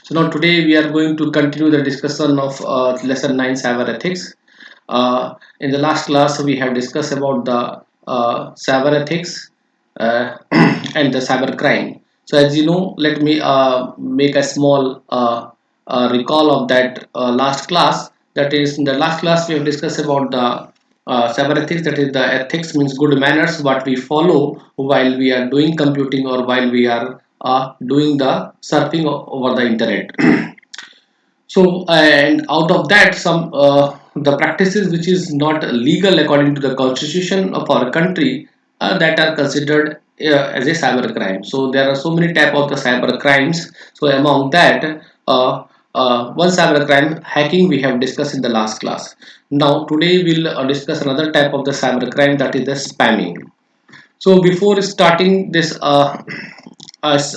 So now today we are going to continue the discussion of lesson 9 cyber ethics. In the last class we have discussed about the cyber ethics and the cyber crime. So as you know, let me make a small recall of that last class. That is, in the last class we have discussed about the cyber ethics. That is, the ethics means good manners, what we follow while we are doing computing or while we are doing the surfing over the internet. So and out of that, some the practices which is not legal according to the constitution of our country that are considered as a cyber crime. So there are so many type of the cyber crimes. So among that, one cyber crime, hacking, we have discussed in the last class. Now today we'll discuss another type of the cyber crime, that is the spamming. So before starting this as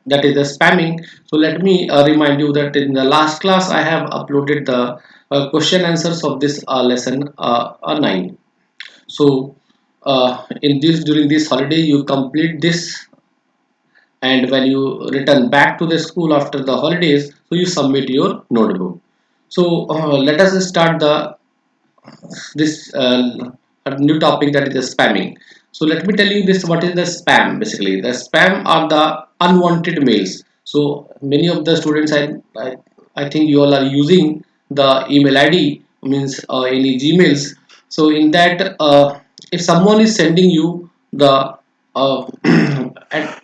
that is the spamming, so let me remind you that in the last class I have uploaded the question answers of this lesson 9. So in this, during this holiday, you complete this, and when you return back to the school after the holidays, so you submit your notebook. So let us start the this new topic, that is the spamming. So let me tell you this, what is the spam. Basically the spam are the unwanted mails. So many of the students, I think you all are using the email id, means any gmails. So in that, if someone is sending you the a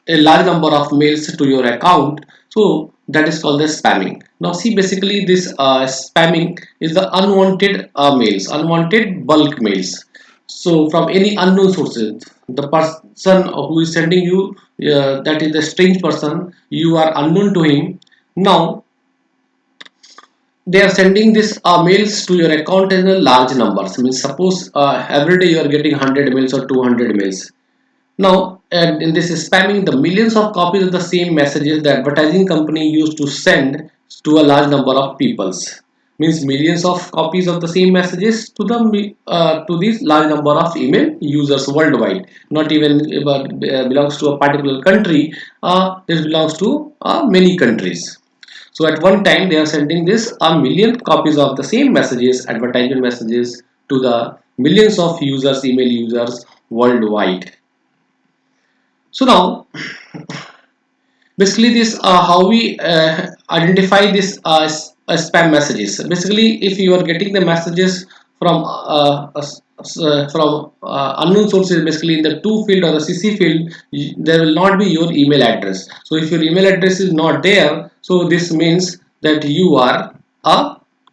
large number of mails to your account, so that is called the spamming. Now see, basically this spamming is the unwanted mails, unwanted bulk mails. So from any unknown sources, the person who is sending you, that is the strange person, you are unknown to him. Now they are sending this mails to your account in a large numbers. I mean, suppose every day you are getting 100 mails or 200 mails. Now, and in this spamming, the millions of copies of the same messages the advertising company used to send to a large number of peoples. Means millions of copies of the same messages to the to this large number of email users worldwide. Not even belongs to a particular country. This belongs to many countries. So at one time they are sending this a million copies of the same messages, advertisement messages, to the millions of users, email users worldwide. So now, basically, this how we identify this spam messages. Basically, if you are getting the messages from unknown sources, basically in the to field or the CC field, there will not be your email address. So if your email address is not there, so this means that you are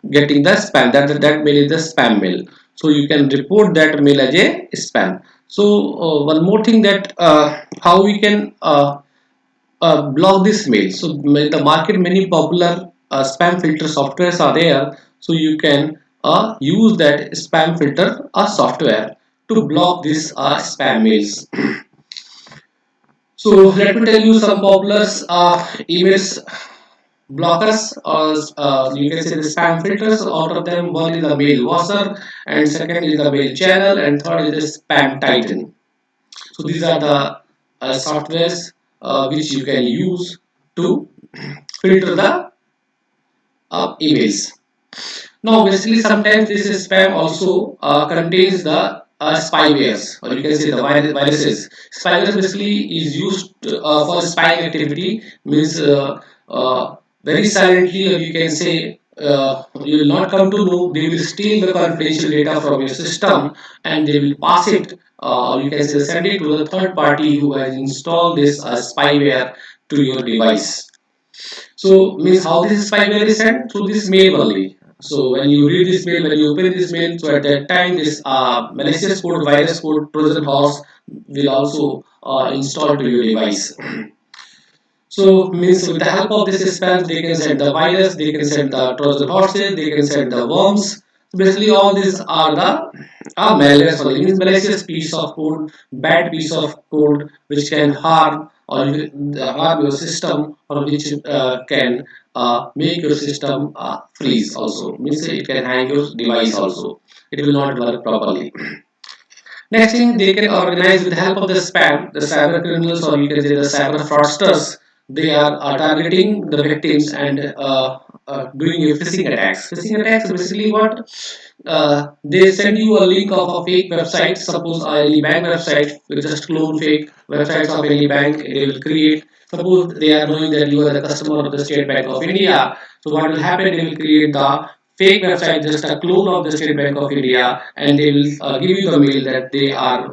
getting the spam. That mail is the spam mail. So you can report that mail as a spam. So one more thing, that how we can block this mail. So in the market, many popular spam filter softwares are there. So you can use that spam filter software to block these spam mails. So let me tell you some popular emails blockers, or you can say the spam filters. Out of them, one is the mail washer, and second is the mail channel, and third is the spam titan. So these are the softwares which you can use to filter the emails. Now, basically, sometimes this spam also contains the spywares, or you can say the viruses. Spywares basically is used for spying activity, means very silently, or you can say you will not come to know. They will steal the confidential data from your system, and they will pass it, or you can say send it to the third party who has installed this spyware to your device. So means how this spyware is sent through this mail only. So when you read this mail, when you open this mail, so at that time this malicious code, virus code, Trojan horse will also install to your device. So means with the help of this spam, they can send the virus, they can send the Trojan horses, they can send the worms. So basically, all these are the malware only. Means malicious piece of code, bad piece of code, which can harm or harm your system, or which can make your system freeze. Also means it can hang your device. Also, it will not work properly. Next thing, they can organize with the help of the spam, the cyber criminals, or you can say the cyber fraudsters. they are targeting the victims and doing a phishing attacks. Phishing attacks is basically what they send you a link of a fake website, suppose any bank website, with just clone fake websites of any bank they will create. Suppose they are knowing that you are the customer of the State Bank of India. So what will happen? They will create the fake website, just a clone of the State Bank of India, and they will give you the mail that they are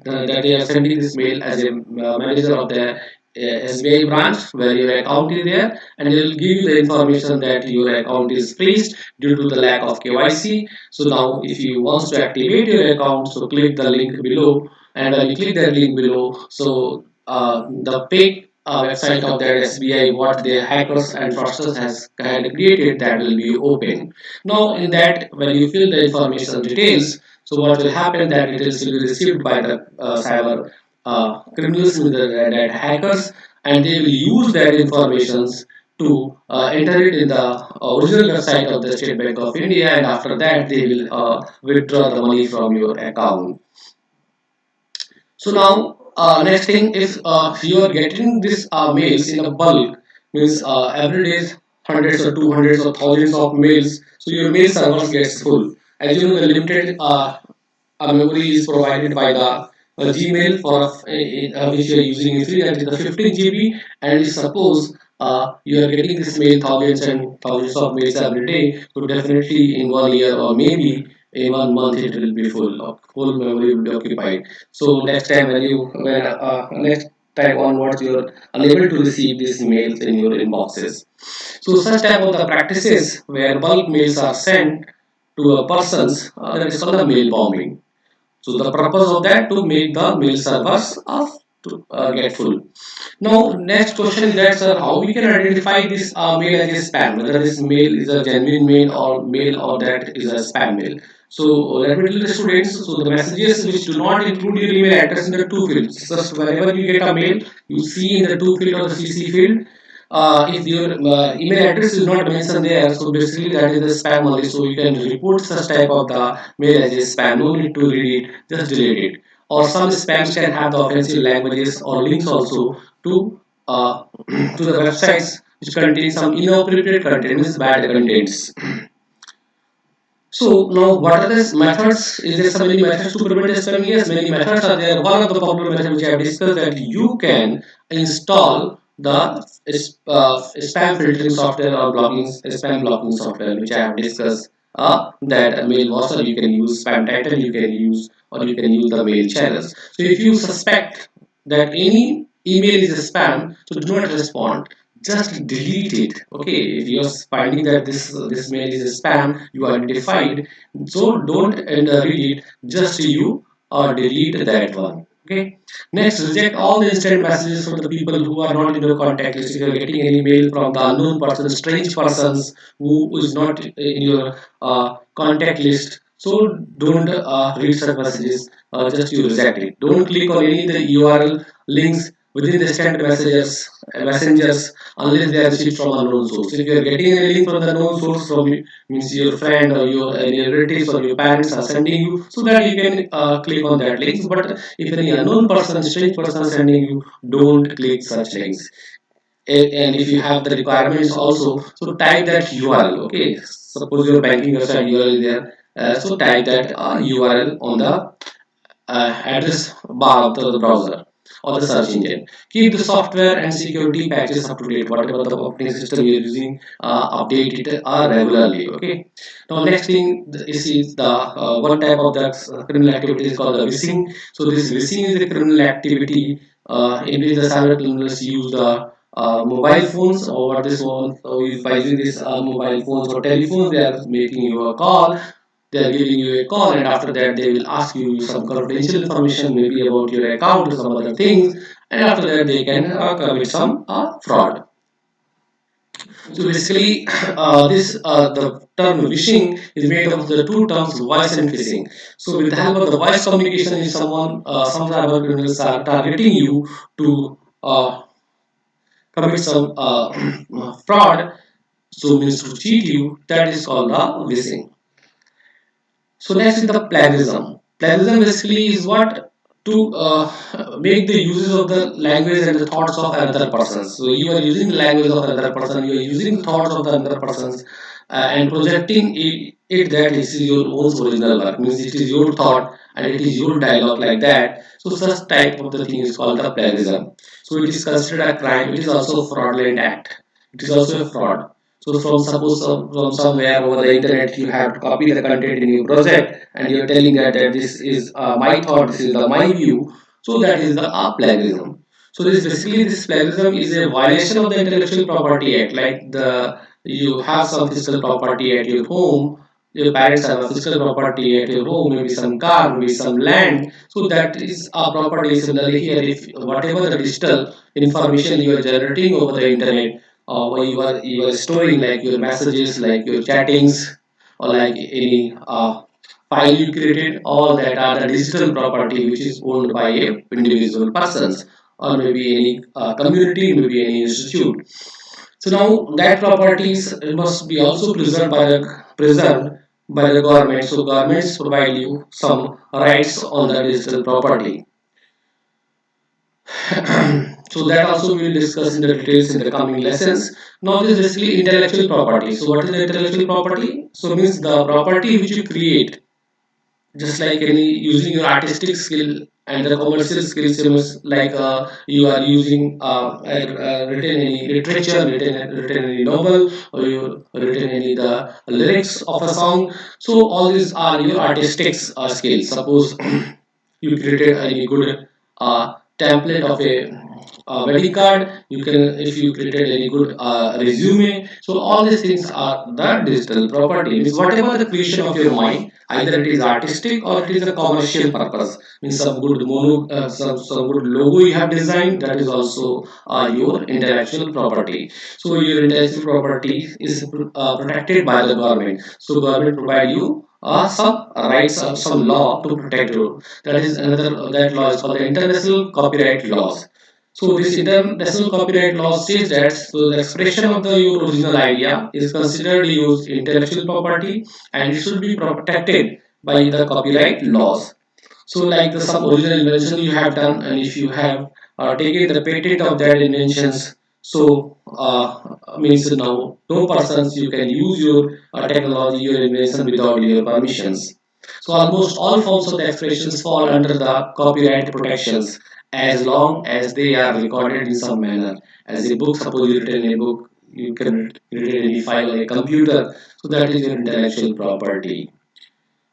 that they are sending this mail as a manager of the SBI branch where your account is there, and they will give you the information that your account is freezed due to the lack of KYC. So now, if you want to activate your account, so click the link below, and when you click that link below, so the fake website of that SBI, what the hackers and fraudsters has had created, that will be open. Now, in that, when you fill the information details, so what will happen? That details will be received by the cyber criminals, that hackers, and they will use that information to enter it in the original website of the State Bank of India, and after that they will withdraw the money from your account. So now, next thing, if you are getting this mails in a bulk, means every day hundreds or two hundreds or thousands of mails, so your mail servers gets full. As you know, the limited memory is provided by the Gmail for which you are using in free, that is the 15 GB. And if suppose you are getting this mail thousands and thousands of mails every day, so definitely in 1 year or maybe in 1 month it will be full. Full memory will be occupied. So next time when next time onwards you are unable to receive these mails in your inboxes. So such type of the practices where bulk mails are sent to a persons, that is called the mail bombing. So the purpose of that, to make the mail servers to get full. Now next question is that, sir, how we can identify this mail as a spam, whether this mail is a genuine mail or that is a spam mail. So let me tell the students. So the messages which do not include your email address in the two fields. Just whenever you get a mail, you see in the two field or the CC field, if your email address is not mentioned there, so basically that is the spam only. So you can report such type of the mail as a spam. No need to read it, just delete it. Or some spams can have the offensive languages or links also to to the websites which contain some inappropriate content, means bad contents. So now, what are the methods? Is there so many methods to prevent spam? Yes, many methods are there. One of the popular methods which I have discussed, that you can install the spam filtering software or blocking spam blocking software, which I have discussed. That mail washer you can use, spam title you can use, or you can use the mail channels. So if you suspect that any email is a spam, so do not respond, just delete it. Okay, if you're finding that this mail is a spam, you identified, so don't read it, just you delete that one. Okay, next, reject all the instant messages from the people who are not in your contact list. If you're getting any mail from the unknown person, strange persons who is not in your contact list, so don't read such messages, just you reject it. Don't click on any of the URL links within the standard messengers unless they are received from unknown source. If you are getting a link from the known source, from means your friend or your any relatives or your parents are sending you, so that you can click on that link. But if any unknown person, strange person sending you, don't click such links. And if you have the requirements also, so type that URL. Okay, suppose your banking website URL is there, so type that URL on the address bar of the browser or the search engine. Keep the software and security patches up to date. Whatever the operating system you're using, update it regularly. Okay. Now, next thing is the one type of that criminal activity is called the vissing. So this vissing is a criminal activity in which the cyber criminals use the mobile phones, or what this one, by using this mobile phones or telephones, they are making you a call, they are giving you a call, and after that they will ask you some confidential information, maybe about your account or some other things, and after that they can commit some fraud. So basically, this the term phishing is made of the two terms voice and phishing. So with the help of the voice communication, if some cyber criminals are targeting you to commit some fraud, so means to cheat you, that is called the phishing. So next is the plagiarism. Plagiarism basically is what? to make the uses of the language and the thoughts of another person. So you are using the language of another person, you are using the thoughts of the another persons, and projecting it that it is your own original work, means it is your thought and it is your dialogue like that. So such type of the thing is called the plagiarism. So it is considered a crime. It is also a fraudulent act. It is also a fraud. So from suppose from somewhere over the internet you have to copy the content in your project and you're telling that this is my thought, this is the my view. So that is the plagiarism. So this basically this plagiarism is a violation of the Intellectual Property Act. Like the you have some physical property at your home, your parents have a physical property at your home, maybe some car, maybe some land. So that is a property. Similarly here, if whatever the digital information you are generating over the internet, or you are storing like your messages, like your chattings, or like any file you created, all that are the digital property which is owned by a individual persons, or maybe any community, maybe any institute. So now that properties must be also preserved by the government. So governments provide you some rights on the digital property. So that also we will discuss in the details in the coming lessons. Now this is basically intellectual property. So what is the intellectual property? So means the property which you create, just like any using your artistic skill and the commercial skills, you must like you are using written any literature, written any novel, or you written any the lyrics of a song. So all these are your artistic skills. Suppose you created any good template of a wedding card, you can, if you created any good resume. So all these things are the digital property. Means whatever the creation of your mind, either it is artistic or it is a commercial purpose. Means some good some good logo you have designed, that is also your intellectual property. So your intellectual property is protected by the government. So government provide you some rights, some law to protect you. That is another, that law is called the international copyright laws. So this international copyright law says that so the expression of the your original idea is considered your intellectual property and it should be protected by the copyright laws. So like the some original invention you have done, and if you have taken the patent of that inventions, so means now no persons you can use your technology, your invention without your permissions. So almost all forms of the expressions fall under the copyright protections as long as they are recorded in some manner. As a book, suppose you written a book, you can read any file on a computer, so that is your intellectual property.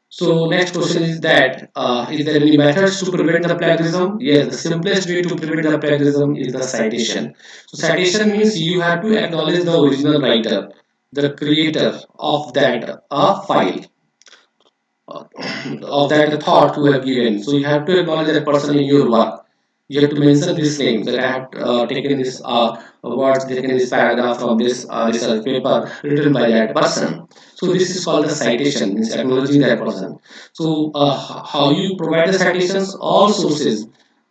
So next question is that is there any methods to prevent the plagiarism? Yes, the simplest way to prevent the plagiarism is the citation. So citation means you have to acknowledge the original writer, the creator of that file, uh, of that thought you have given. So you have to acknowledge that person in your work. You have to mention this name that I have taken this words, taken this paragraph from this research paper written by that person. So this is called the citation, means acknowledging that person. So how you provide the citations? All sources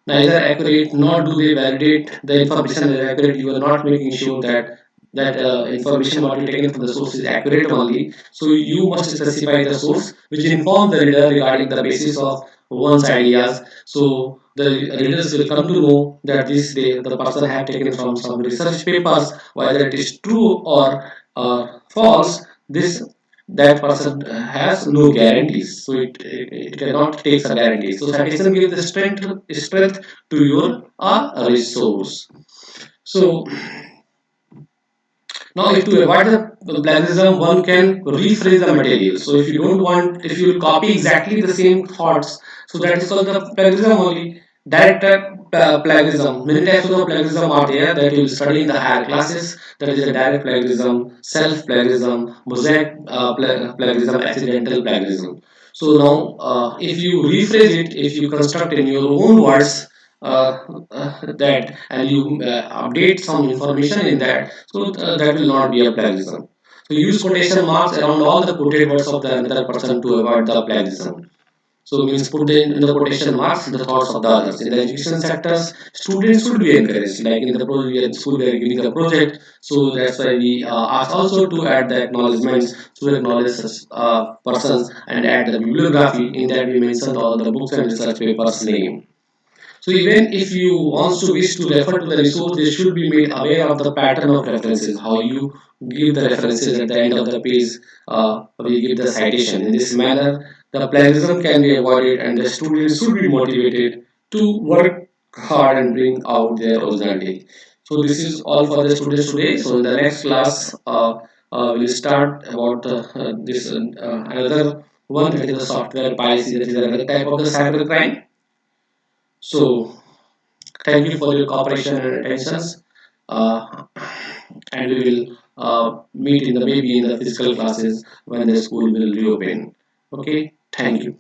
neither accurate nor do they validate the information is accurate. You are not making sure that information what you taken from the source is accurate only. So you must specify the source which inform the reader regarding the basis of one's ideas. So the readers will come to know that the person have taken from some research papers, whether it is true or false. This that person has no guarantees, so it cannot take a guarantee. So citation gives the strength to your resource. So now, if to avoid the plagiarism, one can rephrase the material. So, if you don't want, if you copy exactly the same thoughts, so that is called the plagiarism only. Direct plagiarism. Many types of plagiarism are there that you will study in the higher classes. That is a direct plagiarism, self plagiarism, mosaic plagiarism, accidental plagiarism. So now, if you rephrase it, if you construct in your own words, that and you update some information in that, so that will not be a plagiarism. So use quotation marks around all the quoted words of the another person to avoid the plagiarism. So means put in the quotation marks the thoughts of the others. In the education sectors, students should be encouraged. Like in the project, in school we are giving the project, so that's why we ask also to add the acknowledgements to acknowledge such persons and add the bibliography. In that we mentioned all the books and research papers name. So even if you want to wish to refer to the resource, they should be made aware of the pattern of references, how you give the references at the end of the page, we give the citation. In this manner, the plagiarism can be avoided and the students should be motivated to work hard and bring out their originality. So this is all for the students today. So in the next class, we'll start about this another one, that is the software piracy, that is another type of the cyber crime. So thank you for your cooperation and attentions. Uh, and we will meet in the maybe in the physical classes when the school will reopen. Okay, thank you.